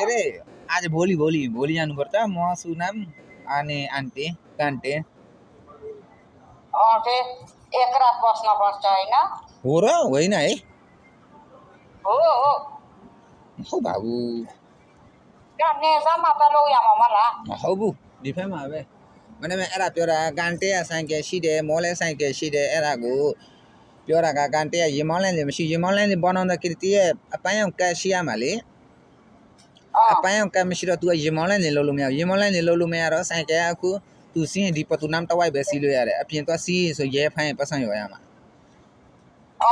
अरे आज भोलि भोलि भोलि जानुपर्छ म सुनाम अनि आन्टी कान्टे एक रात बस्न पर्छ होइन हो र होइन है हो हो hau babu गर्ने sama ta lo ya mama la hau bu di fa ma be mane me era pyo da gante ya san ke shi de mo le san ke shi de era ko pyo da ka gante ya yimon le mashi yimon le बनाउँदा कृति apan ka shi ya ma le apan ka mashi ro tu yimon le lo lu me yimon le lo lu me ro san ke ya ku tu sin di pa tu nam ta wai be si lo ya de apin to si so ye fa pa san yo ya ma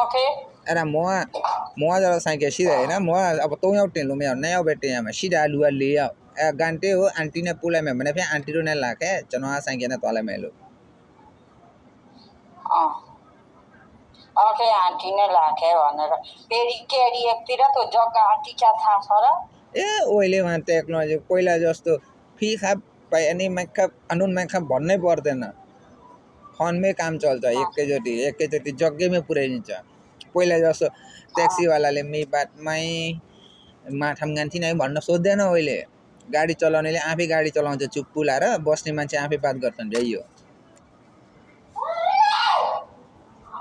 okayအဲ့ဒါမောကကျတော့ဆိုင်ကယ်ရှိတယ်နော်မောက3ယောက်တင်လို့မရ2ယောက်ပဲတင်ရမှာရှိတာလူက4ယောက်အဲကန်တေကိုအန်တီနဲ့ပို့လိုက်မယ်မနေ့ပြန်အန်တီတို့နဲ့လာခဲ့ကျွန်တော်ကဆိုင်ကယ်နဲ့သွားလိုက်မယ်လို့okay aunty ne la ke wa ne peri keri tira to joga aunty cha tha sara ओइले मा technology पहिला जस्तो fee खाप पाइ अनि makeup अनुन makeup भन्नै पर्दैन फोनमै काम चल्छ एकैचोटि जग्गैमै पुर्याइदिन्छ पहिला जस्तो ट्याक्सीवालाले मी बातमै माथाम गान्थी नै भन्न सोध्दैन अहिले गाडी चलाउनेले आफै गाडी चलाउँछ चुप पुलाएर बस्ने मान्छे आफै बात गर्छन् रे यो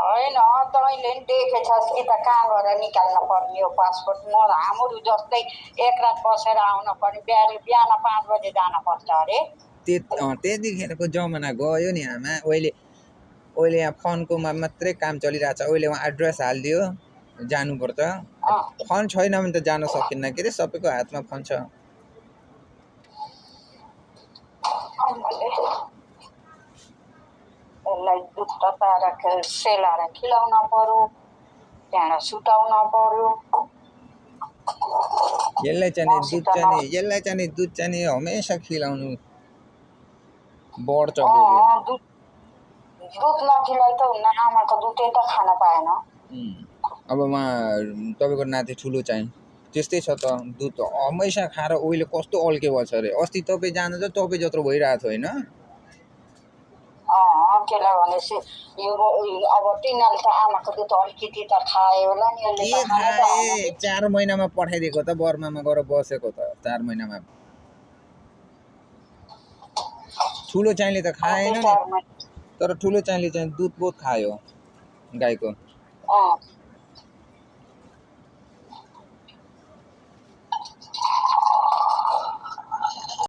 होइन तैँले नि देखेछस् यता कहाँ गएर निकाल्न पर्ने हो पासपोर्ट म हाम्रो जस्तै एक रात बसेर आउन पर्ने बिहान 5 बजे जानुपर्छ अरे त्यतिखेरको जमाना गयो नि आमा अहिले यहाँ फोनको मात्रै काम चलिरहेछ अहिले उहाँ एड्रेस हालिदियो जानुपर्छ फोन छैन भने त जान सकिन्न के रे सबैको हातमा फोन छ यसलाई दुध तताएर सेलाएर खिलाउन पर्यो त्यहाँबाट सुताउन पर्यो यसलाई चाहिँ दुध चाहिँ हमेसा खिलाउनु बढ्छ दुध नखिलाइ त हुन्न आमाको दुधै त खान पाएन अब उहाँ तपाईँको नाति ठुलो चाहिँ त्यस्तै छ त दुध हमेसा खाएर अहिले कस्तो अल्के भएछ अरे अस्ति तपाईँ जाँदा चाहिँ तपाईँ जत्रो भइरहेको थियो होइन केलाई भनेपछि अब तिनीहरूले त आमाको दुध अलिकति त खायो होला नि 4 महिनामा पठाइदिएको त बर्मामा गएर बसेको त 4 महिनामा ठुलो चाहिँले त खाएन नि तर ठुलो चाहिँले चाहिँ दुध बहुत खायो गाईको